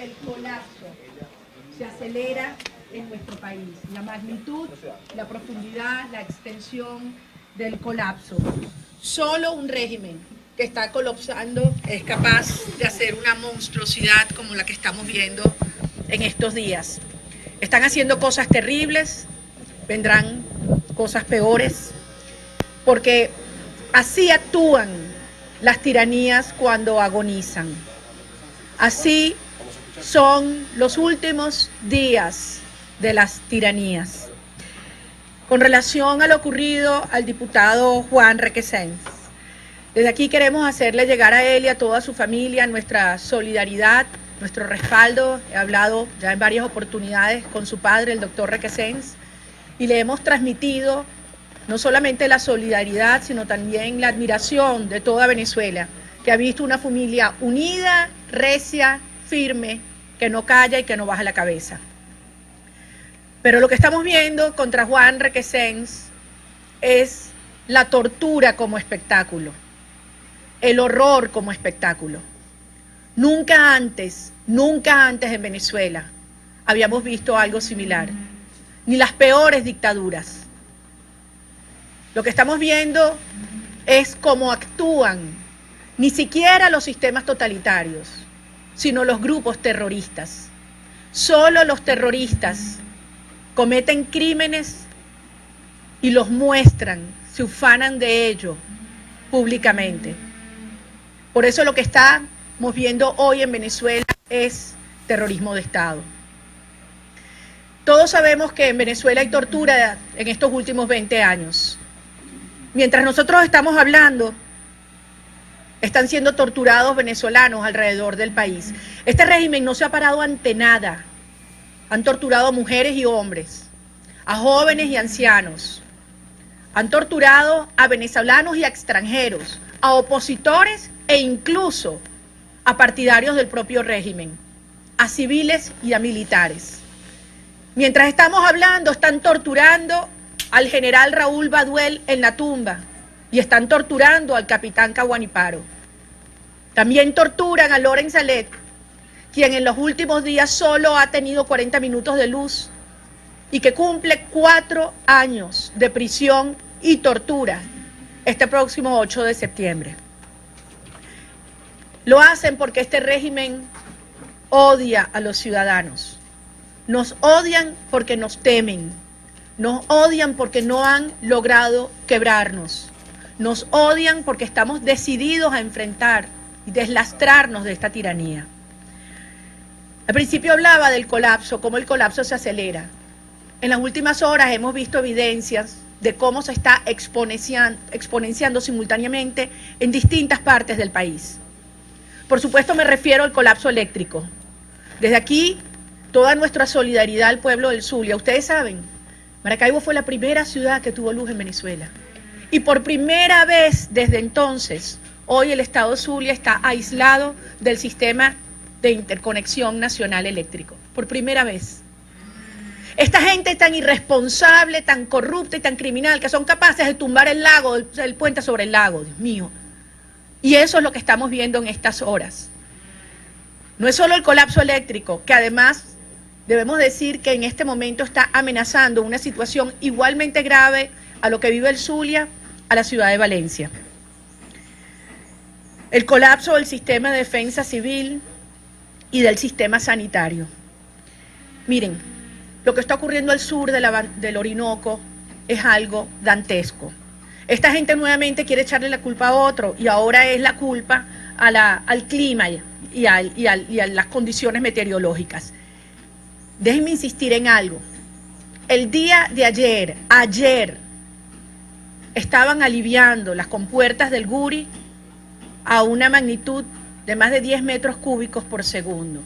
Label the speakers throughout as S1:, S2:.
S1: el colapso se acelera en nuestro país. La magnitud, la profundidad, la extensión del colapso. Solo un régimen que está colapsando es capaz de hacer una monstruosidad como la que estamos viendo en estos días. Están haciendo cosas terribles, vendrán cosas peores, porque así actúan las tiranías cuando agonizan. Así son los últimos días de las tiranías. Con relación a lo ocurrido al diputado Juan Requesens, desde aquí queremos hacerle llegar a él y a toda su familia nuestra solidaridad, nuestro respaldo. He hablado ya en varias oportunidades con su padre, el doctor Requesens, y le hemos transmitido no solamente la solidaridad, sino también la admiración de toda Venezuela, que ha visto una familia unida, recia, firme, que no calla y que no baja la cabeza. Pero lo que estamos viendo contra Juan Requesens es la tortura como espectáculo, el horror como espectáculo. Nunca antes en Venezuela habíamos visto algo similar, ni las peores dictaduras. Lo que estamos viendo es cómo actúan ni siquiera los sistemas totalitarios, sino los grupos terroristas. Solo los terroristas cometen crímenes y los muestran, se ufanan de ello públicamente. Por eso lo que estamos viendo hoy en Venezuela es terrorismo de Estado. Todos sabemos que en Venezuela hay tortura en estos últimos 20 años. Mientras nosotros estamos hablando, están siendo torturados venezolanos alrededor del país. Este régimen no se ha parado ante nada. Han torturado a mujeres y hombres, a jóvenes y ancianos. Han torturado a venezolanos y a extranjeros, a opositores e incluso a partidarios del propio régimen, a civiles y a militares. Mientras estamos hablando, están torturando al general Raúl Baduel en la tumba y están torturando al capitán Caguaniparo. También torturan a Loren Salet, quien en los últimos días solo ha tenido 40 minutos de luz y que cumple 4 años de prisión y tortura este próximo 8 de septiembre. Lo hacen porque este régimen odia a los ciudadanos. Nos odian porque nos temen. Nos odian porque no han logrado quebrarnos. Nos odian porque estamos decididos a enfrentar y deslastrarnos de esta tiranía. Al principio hablaba del colapso, cómo el colapso se acelera. En las últimas horas hemos visto evidencias de cómo se está exponenciando simultáneamente en distintas partes del país. Por supuesto me refiero al colapso eléctrico. Desde aquí, toda nuestra solidaridad al pueblo del Zulia. Ustedes saben, Maracaibo fue la primera ciudad que tuvo luz en Venezuela. Y por primera vez desde entonces, hoy el estado Zulia está aislado del sistema de interconexión nacional eléctrico. Por primera vez. Esta gente tan irresponsable, tan corrupta y tan criminal que son capaces de tumbar el lago, el puente sobre el lago, Dios mío. Y eso es lo que estamos viendo en estas horas. No es solo el colapso eléctrico, que además debemos decir que en este momento está amenazando una situación igualmente grave a lo que vive el Zulia, a la ciudad de Valencia. El colapso del sistema de defensa civil y del sistema sanitario. Miren, lo que está ocurriendo al sur del Orinoco es algo dantesco. Esta gente nuevamente quiere echarle la culpa a otro y ahora es la culpa al clima y a las condiciones meteorológicas. Déjenme insistir en algo. El día de ayer, estaban aliviando las compuertas del Guri a una magnitud de más de 10 metros cúbicos por segundo.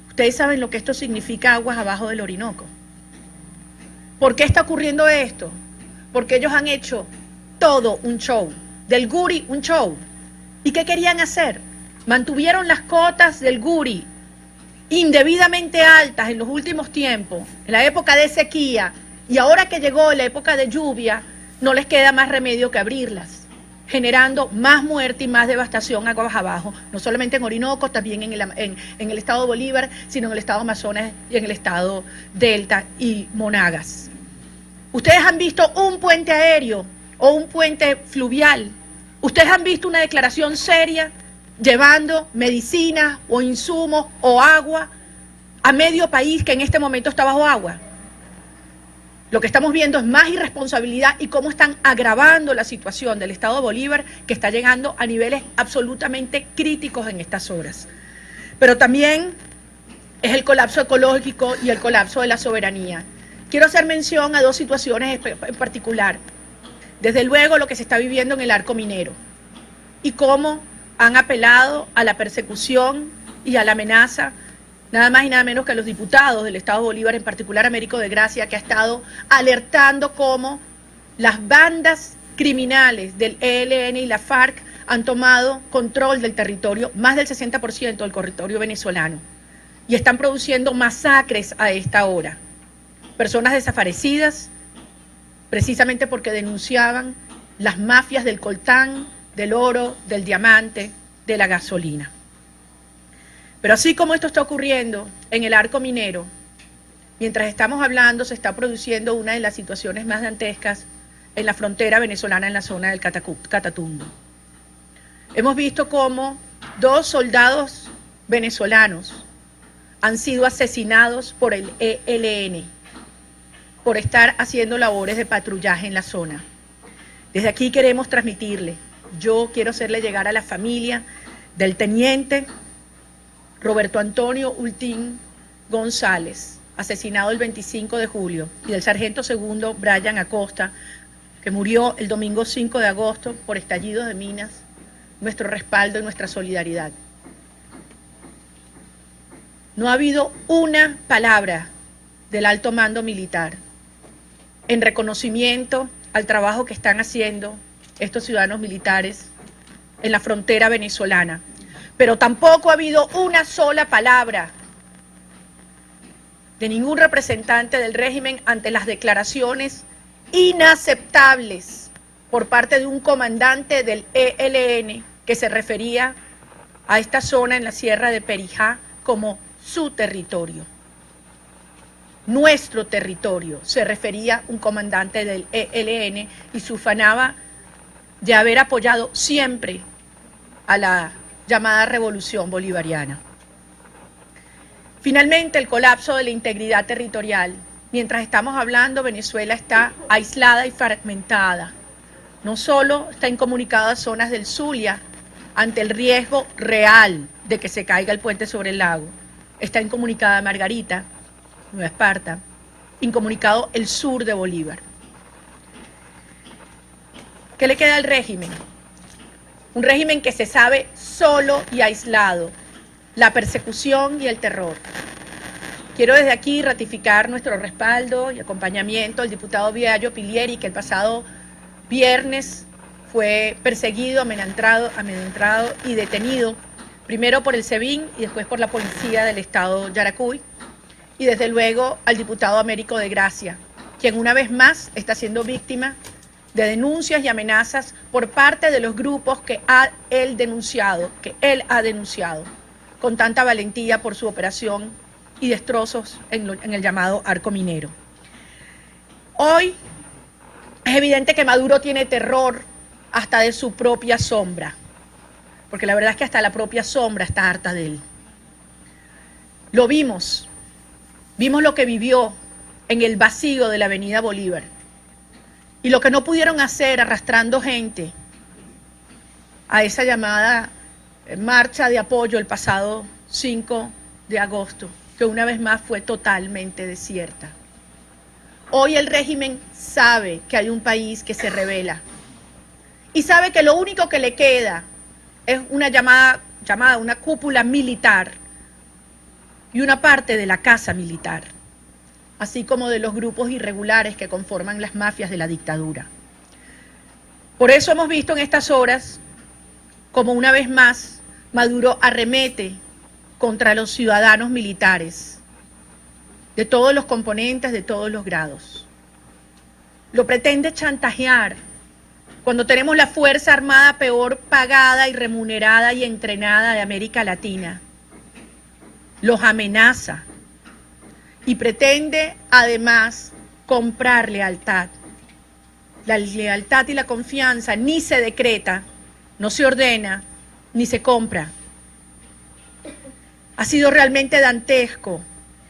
S1: Ustedes saben lo que esto significa, aguas abajo del Orinoco. ¿Por qué está ocurriendo esto? Porque ellos han hecho todo un show, del Guri un show. ¿Y qué querían hacer? Mantuvieron las cotas del Guri indebidamente altas en los últimos tiempos, en la época de sequía, y ahora que llegó la época de lluvia, no les queda más remedio que abrirlas. generando más muerte y más devastación aguas abajo, no solamente en Orinoco, también en el estado Bolívar, sino en el estado Amazonas y en el estado Delta y Monagas. Ustedes han visto un puente aéreo o un puente fluvial. Ustedes han visto una declaración seria llevando medicinas o insumos o agua a medio país que en este momento está bajo agua. Lo que estamos viendo es más irresponsabilidad y cómo están agravando la situación del estado Bolívar, que está llegando a niveles absolutamente críticos en estas horas. Pero también es el colapso ecológico y el colapso de la soberanía. Quiero hacer mención a dos situaciones en particular. Desde luego lo que se está viviendo en el arco minero y cómo han apelado a la persecución y a la amenaza, nada más y nada menos que a los diputados del estado Bolívar, en particular Américo de Gracia, que ha estado alertando cómo las bandas criminales del ELN y la FARC han tomado control del territorio, más del 60% del territorio venezolano, y están produciendo masacres a esta hora. Personas desaparecidas, precisamente porque denunciaban las mafias del coltán, del oro, del diamante, de la gasolina. Pero así como esto está ocurriendo en el arco minero, mientras estamos hablando se está produciendo una de las situaciones más dantescas en la frontera venezolana, en la zona del Catatumbo. Hemos visto cómo 2 soldados venezolanos han sido asesinados por el ELN por estar haciendo labores de patrullaje en la zona. Desde aquí queremos transmitirle, yo quiero hacerle llegar a la familia del teniente Roberto Antonio Ultín González, asesinado el 25 de julio, y del sargento segundo Brian Acosta, que murió el domingo 5 de agosto por estallidos de minas, nuestro respaldo y nuestra solidaridad. No ha habido una palabra del alto mando militar en reconocimiento al trabajo que están haciendo estos ciudadanos militares en la frontera venezolana. Pero tampoco ha habido una sola palabra de ningún representante del régimen ante las declaraciones inaceptables por parte de un comandante del ELN que se refería a esta zona en la Sierra de Perijá como su territorio. Nuestro territorio, se refería un comandante del ELN y se ufanaba de haber apoyado siempre a la llamada revolución bolivariana. Finalmente, el colapso de la integridad territorial. Mientras estamos hablando, Venezuela está aislada y fragmentada. No solo está incomunicadas zonas del Zulia ante el riesgo real de que se caiga el puente sobre el lago. Está incomunicada Margarita, Nueva Esparta, incomunicado el sur de Bolívar. ¿Qué le queda al régimen? Un régimen que se sabe solo y aislado, la persecución y el terror. Quiero desde aquí ratificar nuestro respaldo y acompañamiento al diputado Viallo Pilieri, que el pasado viernes fue perseguido, amenazado y detenido, primero por el SEBIN y después por la policía del estado Yaracuy, y desde luego al diputado Américo de Gracia, quien una vez más está siendo víctima de denuncias y amenazas por parte de los grupos que él ha denunciado, con tanta valentía por su operación y destrozos en el llamado arco minero. Hoy es evidente que Maduro tiene terror hasta de su propia sombra, porque la verdad es que hasta la propia sombra está harta de él. Lo vimos lo que vivió en el vacío de la avenida Bolívar, y lo que no pudieron hacer arrastrando gente a esa llamada marcha de apoyo el pasado 5 de agosto, que una vez más fue totalmente desierta. Hoy el régimen sabe que hay un país que se rebela y sabe que lo único que le queda es una una cúpula militar y una parte de la casa militar, así como de los grupos irregulares que conforman las mafias de la dictadura. Por eso hemos visto en estas horas como una vez más Maduro arremete contra los ciudadanos militares de todos los componentes, de todos los grados. Lo pretende chantajear cuando tenemos la Fuerza Armada peor pagada y remunerada y entrenada de América Latina, los amenaza y pretende además comprar lealtad. La lealtad y la confianza ni se decreta, no se ordena, ni se compra. Ha sido realmente dantesco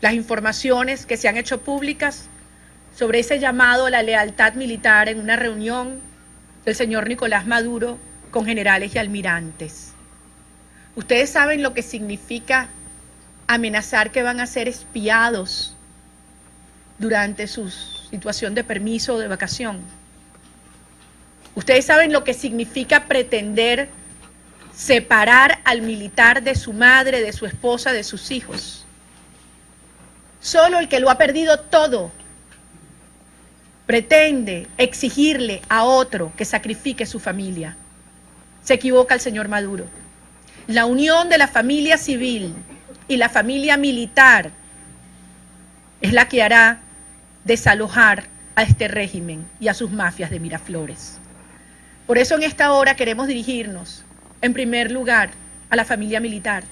S1: las informaciones que se han hecho públicas sobre ese llamado a la lealtad militar en una reunión del señor Nicolás Maduro con generales y almirantes. Ustedes saben lo que significa amenazar que van a ser espiados durante su situación de permiso o de vacación. Ustedes saben lo que significa pretender separar al militar de su madre, de su esposa, de sus hijos. Solo el que lo ha perdido todo pretende exigirle a otro que sacrifique su familia. Se equivoca el señor Maduro. La unión de la familia civil y la familia militar es la que hará desalojar a este régimen y a sus mafias de Miraflores. Por eso en esta hora queremos dirigirnos, en primer lugar, a la familia militar,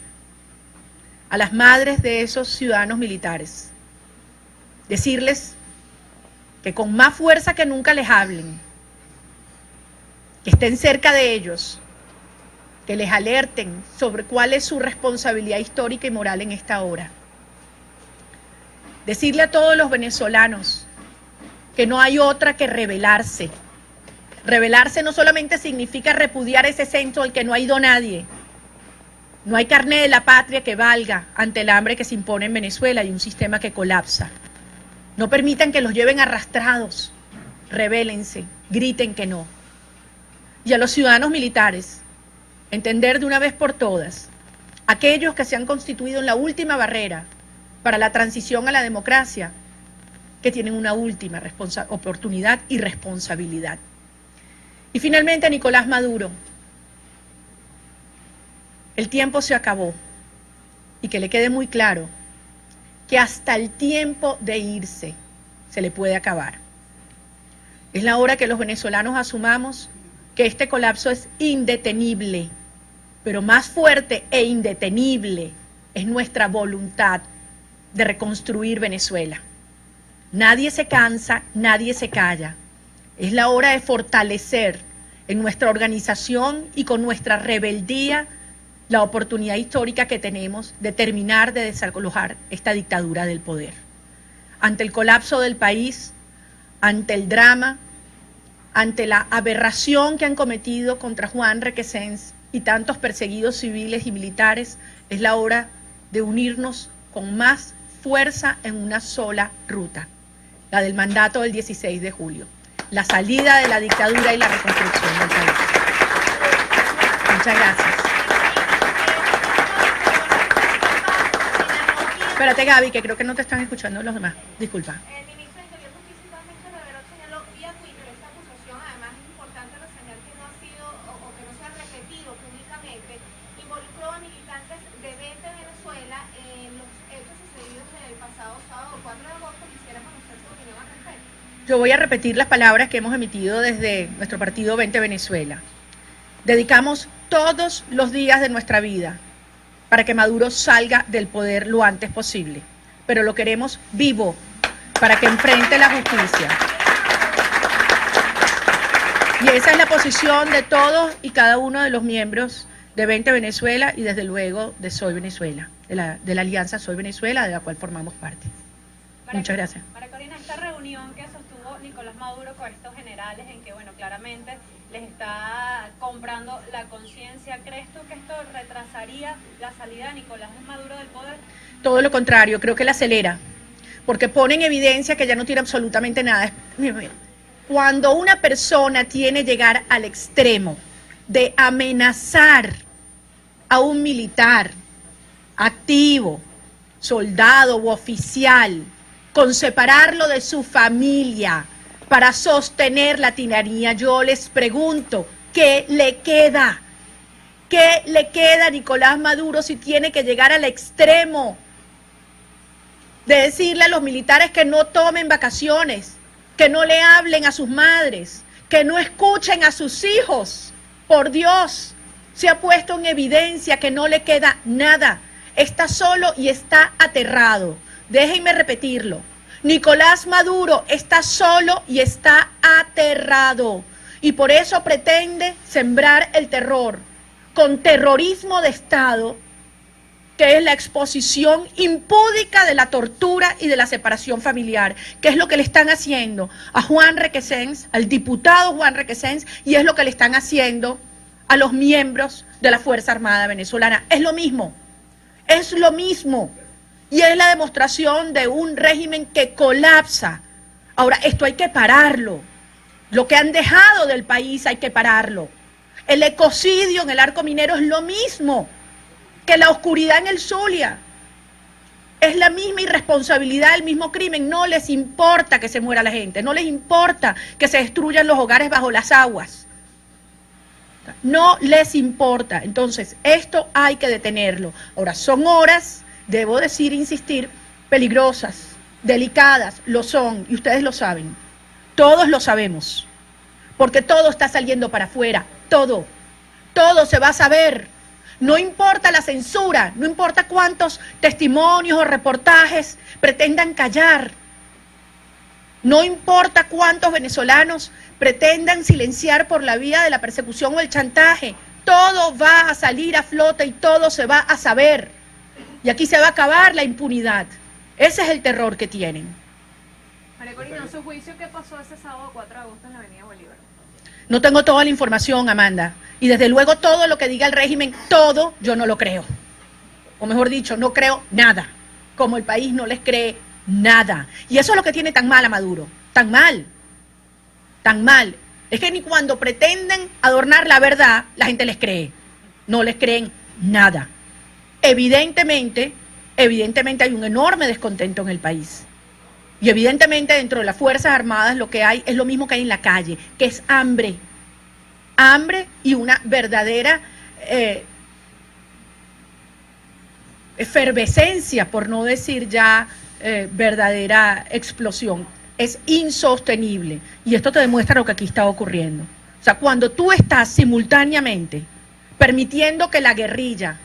S1: a las madres de esos ciudadanos militares. Decirles que con más fuerza que nunca les hablen, que estén cerca de ellos, que les alerten sobre cuál es su responsabilidad histórica y moral en esta hora. Decirle a todos los venezolanos que no hay otra que rebelarse. Rebelarse no solamente significa repudiar ese centro al que no ha ido nadie. No hay carné de la patria que valga ante el hambre que se impone en Venezuela y un sistema que colapsa. No permitan que los lleven arrastrados. Rebélense, griten que no. Y a los ciudadanos militares, entender de una vez por todas, aquellos que se han constituido en la última barrera para la transición a la democracia, que tienen una última oportunidad y responsabilidad. Y finalmente, Nicolás Maduro, el tiempo se acabó y que le quede muy claro que hasta el tiempo de irse se le puede acabar. Es la hora que los venezolanos asumamos que este colapso es indetenible, pero más fuerte e indetenible es nuestra voluntad de reconstruir Venezuela. Nadie se cansa, nadie se calla. Es la hora de fortalecer en nuestra organización y con nuestra rebeldía la oportunidad histórica que tenemos de terminar de desalojar esta dictadura del poder. Ante el colapso del país, ante el drama, ante la aberración que han cometido contra Juan Requesens y tantos perseguidos civiles y militares, es la hora de unirnos con más fuerza en una sola ruta, la del mandato del 16 de julio, la salida de la dictadura y la reconstrucción del país. Muchas gracias. Espérate, Gaby, que creo que no te están escuchando los demás. Disculpa.
S2: El ministro de Interior justamente reveló, señaló vía Twitter esta acusación. Además es importante reseñar que no ha sido o que no se ha repetido públicamente. Involucró a militantes de Vete Venezuela en los hechos sucedidos el pasado sábado 4 de agosto. Quisiera conocer su opinión al respecto.
S1: Yo voy a repetir las palabras que hemos emitido desde nuestro partido Vente Venezuela. Dedicamos todos los días de nuestra vida para que Maduro salga del poder lo antes posible, pero lo queremos vivo para que enfrente la justicia. Y esa es la posición de todos y cada uno de los miembros de Vente Venezuela y desde luego de Soy Venezuela, de la alianza Soy Venezuela, de la cual formamos parte. Muchas gracias.
S3: María Corina, esta reunión que sostuvo Nicolás Maduro con estos generales en que, bueno, claramente les está comprando la conciencia, ¿crees tú que esto retrasaría la salida de Nicolás Maduro del poder?
S1: Todo lo contrario, creo que la acelera, porque pone en evidencia que ya no tiene absolutamente nada. Cuando una persona tiene llegar al extremo de amenazar a un militar activo, soldado u oficial, con separarlo de su familia para sostener la tiranía, yo les pregunto, ¿qué le queda? ¿Qué le queda a Nicolás Maduro si tiene que llegar al extremo de decirle a los militares que no tomen vacaciones, que no le hablen a sus madres, que no escuchen a sus hijos. Por Dios, se ha puesto en evidencia que no le queda nada. Está solo y está aterrado. Déjenme repetirlo. Nicolás Maduro está solo y está aterrado. Y por eso pretende sembrar el terror con terrorismo de Estado, que es la exposición impúdica de la tortura y de la separación familiar, que es lo que le están haciendo a Juan Requesens, al diputado Juan Requesens, y es lo que le están haciendo a los miembros de la Fuerza Armada venezolana. Es lo mismo, es lo mismo, y es la demostración de un régimen que colapsa. Ahora, esto hay que pararlo. Lo que han dejado del país hay que pararlo. El ecocidio en el Arco Minero es lo mismo que la oscuridad en el Zulia. Es la misma irresponsabilidad, el mismo crimen. No les importa que se muera la gente, no les importa que se destruyan los hogares bajo las aguas. No les importa. Entonces, esto hay que detenerlo. Ahora, son horas, debo decir, insistir, peligrosas, delicadas, lo son, y ustedes lo saben. Todos lo sabemos, porque todo está saliendo para afuera, todo se va a saber. No importa la censura, no importa cuántos testimonios o reportajes pretendan callar, no importa cuántos venezolanos pretendan silenciar por la vía de la persecución o el chantaje, todo va a salir a flote y todo se va a saber. Y aquí se va a acabar la impunidad. Ese es el terror que tienen.
S3: María Corina, ¿en su juicio qué pasó ese sábado 4 de agosto en la Avenida Bolívar?
S1: No tengo toda la información, Amanda. Y desde luego todo lo que diga el régimen, todo, yo no lo creo. O mejor dicho, no creo nada. Como el país no les cree nada. Y eso es lo que tiene tan mal a Maduro. Tan mal. Tan mal. Es que ni cuando pretenden adornar la verdad, la gente les cree. No les creen nada. Evidentemente hay un enorme descontento en el país. Y evidentemente dentro de las Fuerzas Armadas lo que hay es lo mismo que hay en la calle, que es hambre. Hambre y una verdadera efervescencia, por no decir ya verdadera explosión. Es insostenible. Y esto te demuestra lo que aquí está ocurriendo. O sea, cuando tú estás simultáneamente permitiendo que la guerrilla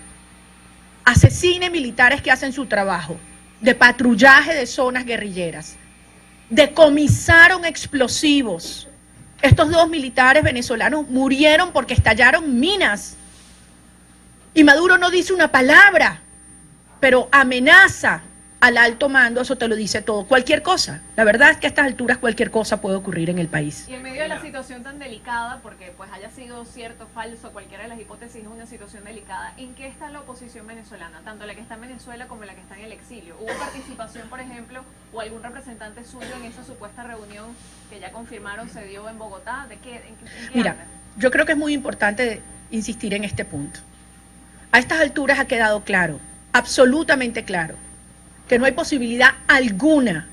S1: asesine militares que hacen su trabajo, de patrullaje de zonas guerrilleras, decomisaron explosivos. Estos 2 militares venezolanos murieron porque estallaron minas. Y Maduro no dice una palabra, pero amenaza al alto mando, eso te lo dice todo. Cualquier cosa. La verdad es que a estas alturas cualquier cosa puede ocurrir en el país.
S3: Y en medio de la situación tan delicada, porque pues haya sido cierto, falso, cualquiera de las hipótesis es una situación delicada, ¿en qué está la oposición venezolana? Tanto la que está en Venezuela como la que está en el exilio. ¿Hubo participación, por ejemplo, o algún representante suyo en esa supuesta reunión que ya confirmaron se dio en Bogotá? ¿En qué
S1: Mira,
S3: anda?
S1: yo creo que es muy importante insistir en este punto. A estas alturas ha quedado claro, absolutamente claro, que no hay posibilidad alguna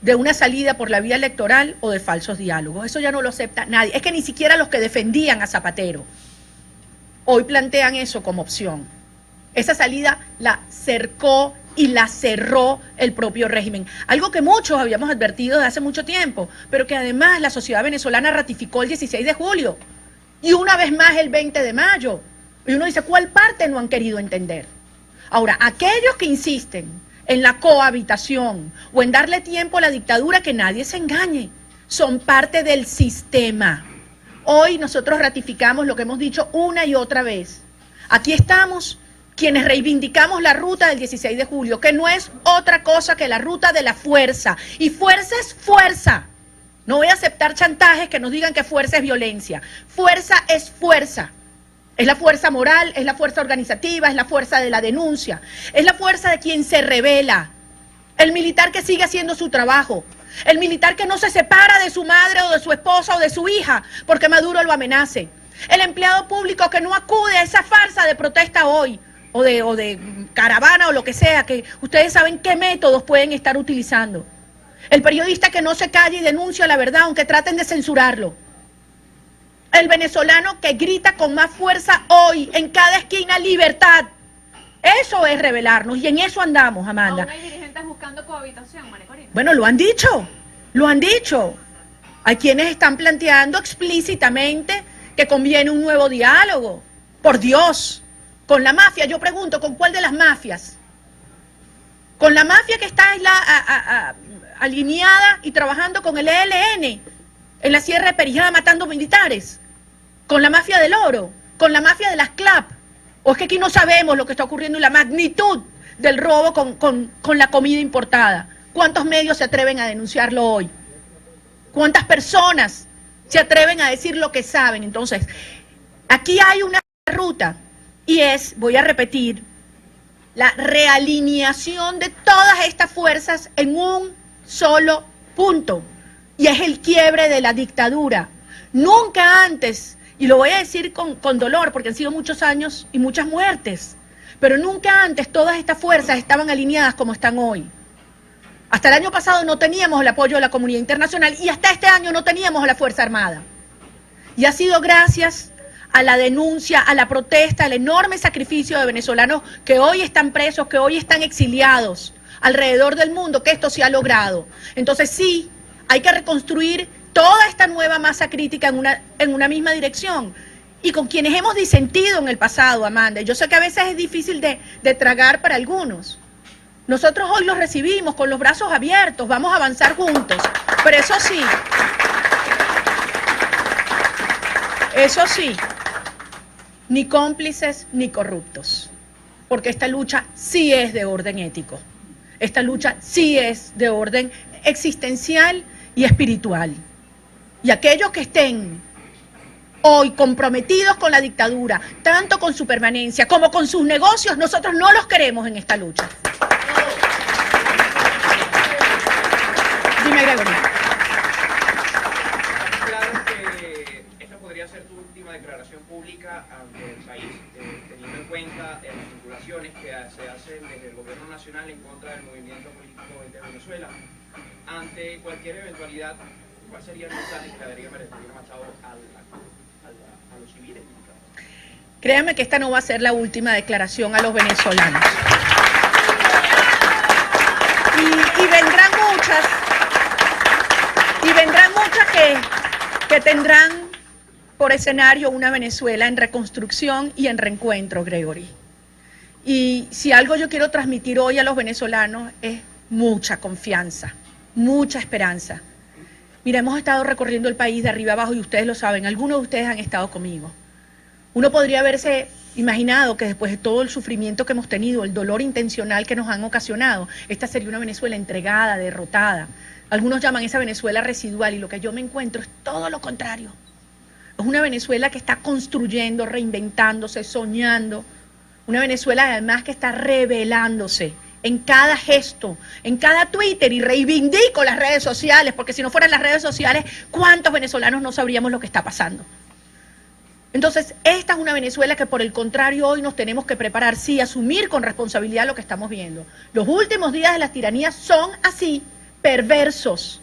S1: de una salida por la vía electoral o de falsos diálogos. Eso ya no lo acepta nadie. Es que ni siquiera los que defendían a Zapatero hoy plantean eso como opción. Esa salida la cercó y la cerró el propio régimen. Algo que muchos habíamos advertido desde hace mucho tiempo, pero que además la sociedad venezolana ratificó el 16 de julio y una vez más el 20 de mayo. Y uno dice, ¿cuál parte no han querido entender? Ahora, aquellos que insisten en la cohabitación o en darle tiempo a la dictadura, que nadie se engañe, son parte del sistema. Hoy nosotros ratificamos lo que hemos dicho una y otra vez. Aquí estamos quienes reivindicamos la ruta del 16 de julio, que no es otra cosa que la ruta de la fuerza. Y fuerza es fuerza. No voy a aceptar chantajes que nos digan que fuerza es violencia. Fuerza es fuerza. Es la fuerza moral, es la fuerza organizativa, es la fuerza de la denuncia, es la fuerza de quien se rebela. El militar que sigue haciendo su trabajo, el militar que no se separa de su madre o de su esposa o de su hija porque Maduro lo amenace. El empleado público que no acude a esa farsa de protesta hoy, o de caravana o lo que sea, que ustedes saben qué métodos pueden estar utilizando. El periodista que no se calla y denuncia la verdad aunque traten de censurarlo. El venezolano que grita con más fuerza hoy, en cada esquina, libertad. Eso es rebelarnos y en eso andamos, Amanda.
S3: ¿Aún hay dirigentes buscando cohabitación, María Corina?
S1: Bueno, lo han dicho, lo han dicho. Hay quienes están planteando explícitamente que conviene un nuevo diálogo. Por Dios, con la mafia, yo pregunto, ¿con cuál de las mafias? ¿Con la mafia que está alineada y trabajando con el ELN en la Sierra de Perijá matando militares? ¿Con la mafia del oro? ¿Con la mafia de las CLAP? ¿O es que aquí no sabemos lo que está ocurriendo y la magnitud del robo con la comida importada? ¿Cuántos medios se atreven a denunciarlo hoy? ¿Cuántas personas se atreven a decir lo que saben? Entonces, aquí hay una ruta y es, voy a repetir, la realineación de todas estas fuerzas en un solo punto. Y es el quiebre de la dictadura. Nunca antes, y lo voy a decir con dolor porque han sido muchos años y muchas muertes, pero nunca antes todas estas fuerzas estaban alineadas como están hoy. Hasta el año pasado no teníamos el apoyo de la comunidad internacional y hasta este año no teníamos a la Fuerza Armada. Y ha sido gracias a la denuncia, a la protesta, al enorme sacrificio de venezolanos que hoy están presos, que hoy están exiliados alrededor del mundo, que esto se ha logrado. Entonces sí, hay que reconstruir toda esta nueva masa crítica en una misma dirección. Y con quienes hemos disentido en el pasado, Amanda, yo sé que a veces es difícil de tragar para algunos. Nosotros hoy los recibimos con los brazos abiertos, vamos a avanzar juntos. Pero eso sí, ni cómplices ni corruptos, porque esta lucha sí es de orden ético, esta lucha sí es de orden existencial y espiritual. Y aquellos que estén hoy comprometidos con la dictadura, tanto con su permanencia como con sus negocios, nosotros no los queremos en esta lucha. Dime, Gregory.
S4: Claro que esta podría ser tu última declaración pública ante el país, teniendo en cuenta las vinculaciones que se hacen desde el gobierno nacional en contra del movimiento político de Venezuela. Ante cualquier eventualidad, ¿cuál sería el mensaje que le daría María Corina Machado a los civiles?
S1: Créanme que esta no va a ser la última declaración a los venezolanos. Y vendrán muchas que tendrán por escenario una Venezuela en reconstrucción y en reencuentro, Gregory. Y si algo yo quiero transmitir hoy a los venezolanos es mucha confianza, mucha esperanza. Mira, hemos estado recorriendo el país de arriba abajo y ustedes lo saben, algunos de ustedes han estado conmigo. Uno podría haberse imaginado que después de todo el sufrimiento que hemos tenido, el dolor intencional que nos han ocasionado, esta sería una Venezuela entregada, derrotada. Algunos llaman esa Venezuela residual y lo que yo me encuentro es todo lo contrario. Es una Venezuela que está construyendo, reinventándose, soñando. Una Venezuela además que está revelándose en cada gesto, en cada Twitter, y reivindico las redes sociales, porque si no fueran las redes sociales, ¿cuántos venezolanos no sabríamos lo que está pasando? Entonces, esta es una Venezuela que por el contrario hoy nos tenemos que preparar, sí, asumir con responsabilidad lo que estamos viendo. Los últimos días de las tiranías son así, perversos,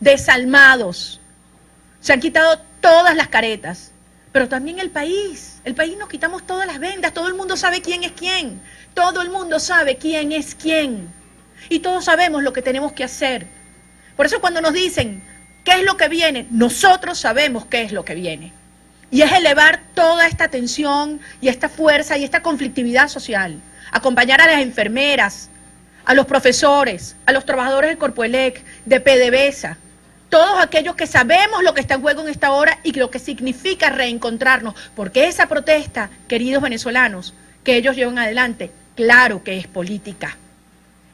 S1: desalmados. Se han quitado todas las caretas, pero también el país nos quitamos todas las vendas, todo el mundo sabe quién es quién, todo el mundo sabe quién es quién, y todos sabemos lo que tenemos que hacer. Por eso cuando nos dicen, ¿qué es lo que viene? Nosotros sabemos qué es lo que viene. Y es elevar toda esta tensión y esta fuerza y esta conflictividad social. Acompañar a las enfermeras, a los profesores, a los trabajadores de Corpoelec, de PDVSA, todos aquellos que sabemos lo que está en juego en esta hora y lo que significa reencontrarnos. Porque esa protesta, queridos venezolanos, que ellos llevan adelante, claro que es política.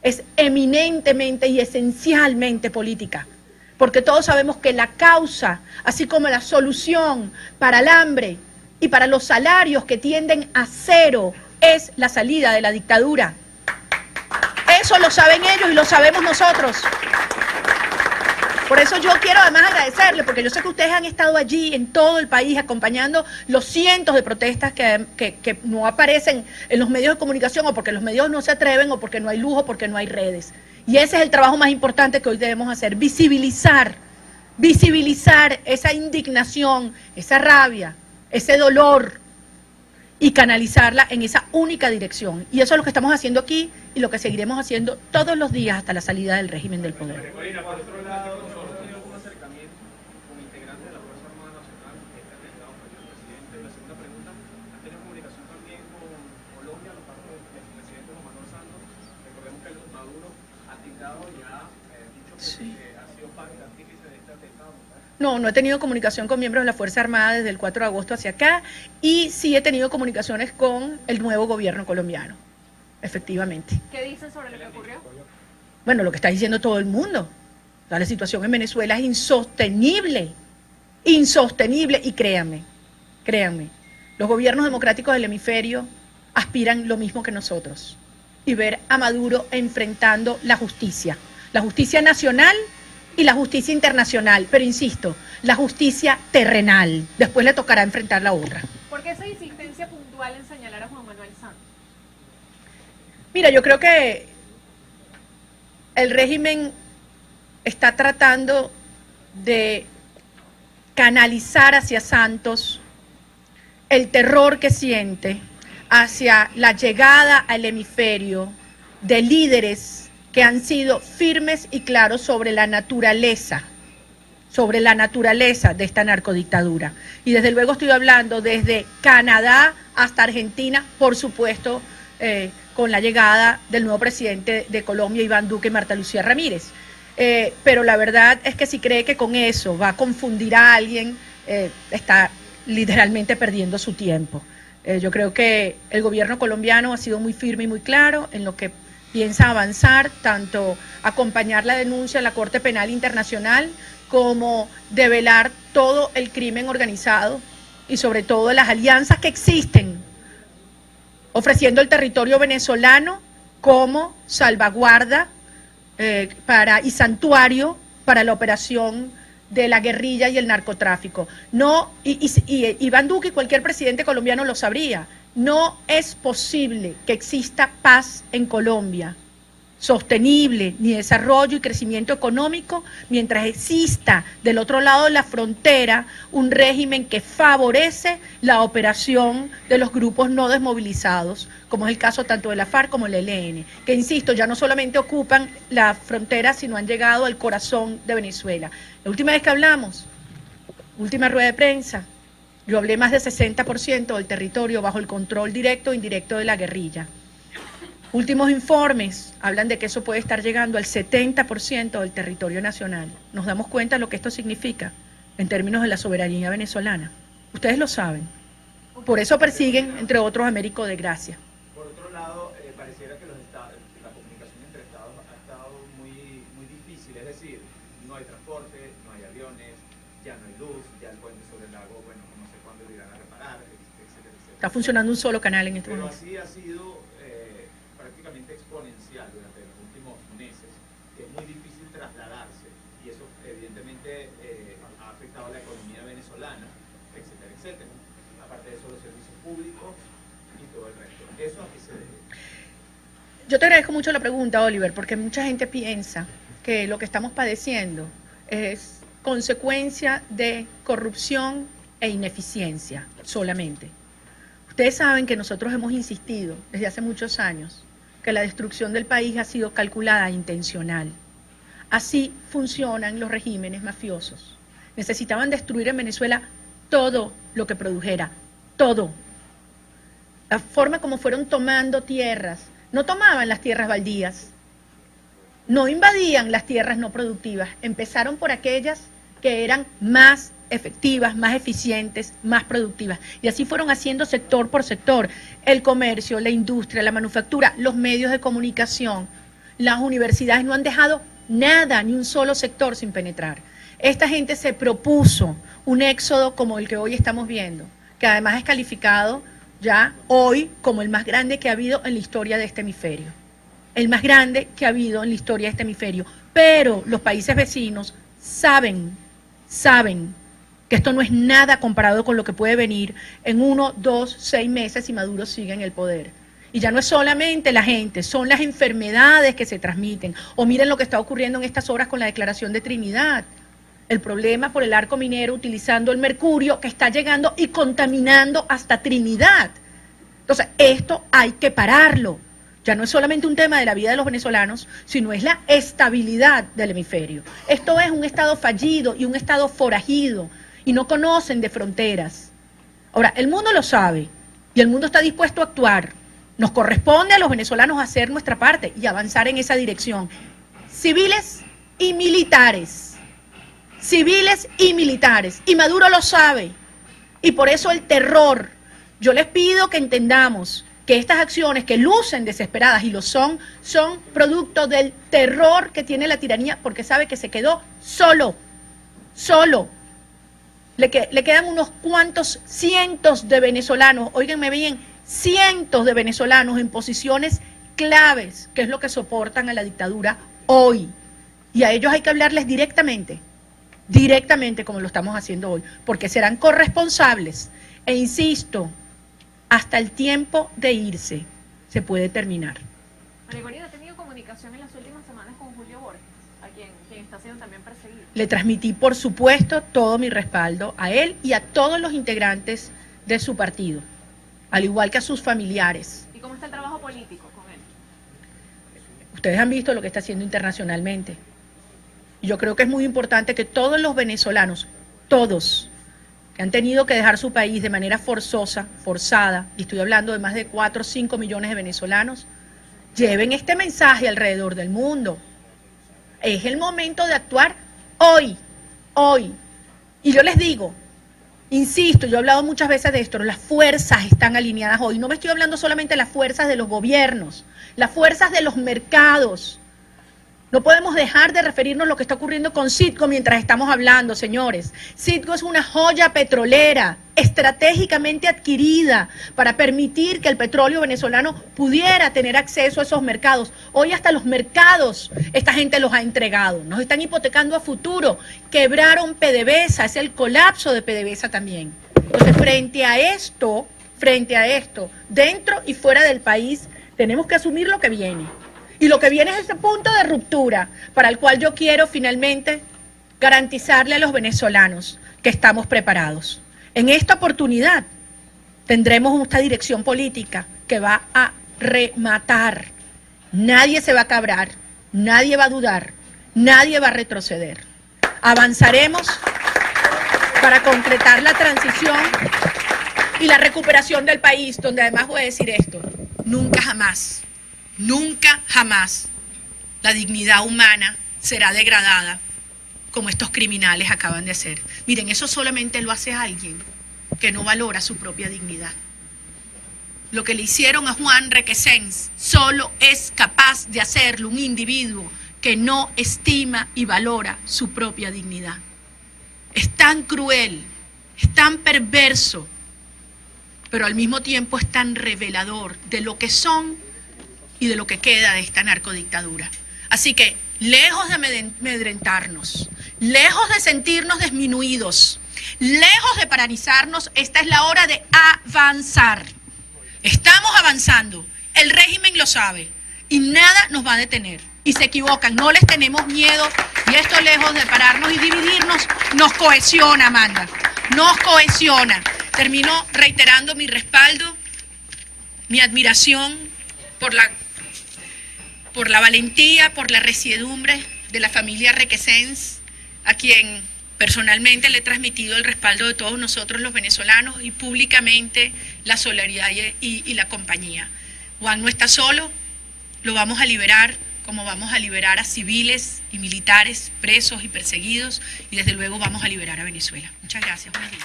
S1: Es eminentemente y esencialmente política. Porque todos sabemos que la causa, así como la solución para el hambre y para los salarios que tienden a cero, es la salida de la dictadura. Eso lo saben ellos y lo sabemos nosotros. Por eso yo quiero además agradecerles, porque yo sé que ustedes han estado allí en todo el país acompañando los cientos de protestas que no aparecen en los medios de comunicación, o porque los medios no se atreven, o porque no hay luz, o porque no hay redes. Y ese es el trabajo más importante que hoy debemos hacer, visibilizar esa indignación, esa rabia, ese dolor, y canalizarla en esa única dirección. Y eso es lo que estamos haciendo aquí y lo que seguiremos haciendo todos los días hasta la salida del régimen del poder. Sí. No, no he tenido comunicación con miembros de la Fuerza Armada desde el 4 de agosto hacia acá, y sí he tenido comunicaciones con el nuevo gobierno colombiano, efectivamente.
S2: ¿Qué dicen sobre lo que ocurrió?
S1: Bueno, lo que está diciendo todo el mundo. O sea, la situación en Venezuela es insostenible, insostenible, y créanme, los gobiernos democráticos del hemisferio aspiran lo mismo que nosotros, y ver a Maduro enfrentando la justicia nacional y la justicia internacional, pero insisto, la justicia terrenal. Después le tocará enfrentar la otra.
S2: ¿Por qué esa insistencia puntual en señalar a Juan Manuel Santos?
S1: Mira, yo creo que el régimen está tratando de canalizar hacia Santos el terror que siente hacia la llegada al hemisferio de líderes que han sido firmes y claros sobre la naturaleza de esta narcodictadura. Y desde luego estoy hablando desde Canadá hasta Argentina, por supuesto, con la llegada del nuevo presidente de Colombia, Iván Duque, y Marta Lucía Ramírez. Pero la verdad es que si cree que con eso va a confundir a alguien, está literalmente perdiendo su tiempo. Yo creo que el gobierno colombiano ha sido muy firme y muy claro en lo que piensa avanzar, tanto acompañar la denuncia en la Corte Penal Internacional como develar todo el crimen organizado y sobre todo las alianzas que existen, ofreciendo el territorio venezolano como salvaguarda y santuario para la operación de la guerrilla y el narcotráfico. Y Iván Duque y cualquier presidente colombiano lo sabría. No es posible que exista paz en Colombia, sostenible, ni desarrollo y crecimiento económico, mientras exista del otro lado de la frontera un régimen que favorece la operación de los grupos no desmovilizados, como es el caso tanto de la FARC como el ELN, que, insisto, ya no solamente ocupan la frontera, sino han llegado al corazón de Venezuela. La última vez que hablamos, última rueda de prensa, yo hablé más del 60% del territorio bajo el control directo e indirecto de la guerrilla. Últimos informes hablan de que eso puede estar llegando al 70% del territorio nacional. Nos damos cuenta de lo que esto significa en términos de la soberanía venezolana. Ustedes lo saben. Por eso persiguen, entre otros, a Américo de Gracia.
S5: Por otro lado, pareciera que la comunicación entre estados ha estado muy difícil. Es decir, no hay transporte, no hay aviones, ya no hay luz, ya el puente sobre el lago, bueno, no sé cuándo lo irán a reparar, etcétera, etcétera.
S1: Está funcionando un solo canal en este
S5: Pero
S1: momento.
S5: así ha sido prácticamente exponencial durante los últimos meses, que es muy difícil trasladarse, y eso evidentemente ha afectado a la economía venezolana, etcétera, etcétera. Aparte de eso, los servicios públicos y todo el resto. ¿Eso a qué se debe?
S1: Yo te agradezco mucho la pregunta, Oliver, porque mucha gente piensa que lo que estamos padeciendo es consecuencia de corrupción e ineficiencia solamente. Ustedes saben que nosotros hemos insistido desde hace muchos años que la destrucción del país ha sido calculada e intencional. Así funcionan los regímenes mafiosos. Necesitaban destruir en Venezuela todo lo que produjera, todo. La forma como fueron tomando tierras, no tomaban las tierras baldías, no invadían las tierras no productivas, empezaron por aquellas que eran más efectivas, más eficientes, más productivas. Y así fueron haciendo sector por sector, el comercio, la industria, la manufactura, los medios de comunicación, las universidades, no han dejado nada, ni un solo sector sin penetrar. Esta gente se propuso un éxodo como el que hoy estamos viendo, que además es calificado ya hoy como el más grande que ha habido en la historia de este hemisferio. El más grande que ha habido en la historia de este hemisferio. Pero los países vecinos saben que esto no es nada comparado con lo que puede venir en 1, 2, 6 meses si Maduro sigue en el poder. Y ya no es solamente la gente, son las enfermedades que se transmiten. O miren lo que está ocurriendo en estas horas con la declaración de Trinidad. El problema por el arco minero utilizando el mercurio que está llegando y contaminando hasta Trinidad. Entonces, esto hay que pararlo. Ya no es solamente un tema de la vida de los venezolanos, sino es la estabilidad del hemisferio. Esto es un Estado fallido y un Estado forajido, y no conocen de fronteras. Ahora, el mundo lo sabe, y el mundo está dispuesto a actuar. Nos corresponde a los venezolanos hacer nuestra parte y avanzar en esa dirección, civiles y militares. Civiles y militares. Y Maduro lo sabe. Y por eso el terror. Yo les pido que entendamos que estas acciones que lucen desesperadas, y lo son producto del terror que tiene la tiranía, porque sabe que se quedó solo. Le quedan unos cuantos cientos de venezolanos, óiganme bien, cientos de venezolanos en posiciones claves, que es lo que soportan a la dictadura hoy. Y a ellos hay que hablarles directamente como lo estamos haciendo hoy, porque serán corresponsables. E insisto, hasta el tiempo de irse se puede terminar.
S6: María Corina, ¿ha tenido comunicación en las últimas semanas con Julio Borges, a quien está siendo también perseguido?
S1: Le transmití, por supuesto, todo mi respaldo a él y a todos los integrantes de su partido, al igual que a sus familiares.
S6: ¿Y cómo está el trabajo político con él?
S1: Ustedes han visto lo que está haciendo internacionalmente. Y yo creo que es muy importante que todos los venezolanos, todos, que han tenido que dejar su país de manera forzada, y estoy hablando de más de 4 o 5 millones de venezolanos, lleven este mensaje alrededor del mundo. Es el momento de actuar hoy. Y yo les digo, insisto, yo he hablado muchas veces de esto, las fuerzas están alineadas hoy. No me estoy hablando solamente de las fuerzas de los gobiernos, las fuerzas de los mercados. No podemos dejar de referirnos a lo que está ocurriendo con Citgo mientras estamos hablando, señores. Citgo es una joya petrolera estratégicamente adquirida para permitir que el petróleo venezolano pudiera tener acceso a esos mercados. Hoy hasta los mercados esta gente los ha entregado. Nos están hipotecando a futuro. Quebraron PDVSA, es el colapso de PDVSA también. Entonces, frente a esto, dentro y fuera del país, tenemos que asumir lo que viene. Y lo que viene es ese punto de ruptura para el cual yo quiero finalmente garantizarle a los venezolanos que estamos preparados. En esta oportunidad tendremos esta dirección política que va a rematar. Nadie se va a cabrar, nadie va a dudar, nadie va a retroceder. Avanzaremos para concretar la transición y la recuperación del país, donde además voy a decir esto, nunca jamás la dignidad humana será degradada como estos criminales acaban de hacer. Miren, eso solamente lo hace alguien que no valora su propia dignidad. Lo que le hicieron a Juan Requesens solo es capaz de hacerlo un individuo que no estima y valora su propia dignidad. Es tan cruel, es tan perverso, pero al mismo tiempo es tan revelador de lo que son y de lo que queda de esta narcodictadura. Así que, lejos de amedrentarnos, lejos de sentirnos disminuidos, lejos de paralizarnos, esta es la hora de avanzar. Estamos avanzando, el régimen lo sabe y nada nos va a detener. Y se equivocan, no les tenemos miedo y esto, lejos de pararnos y dividirnos, nos cohesiona, Amanda, nos cohesiona. Termino reiterando mi respaldo, mi admiración por la valentía, por la resiedumbre de la familia Requesens, a quien personalmente le he transmitido el respaldo de todos nosotros los venezolanos y públicamente la solidaridad y la compañía. Juan no está solo, lo vamos a liberar, como vamos a liberar a civiles y militares presos y perseguidos, y desde luego vamos a liberar a Venezuela. Muchas gracias. Buenos días.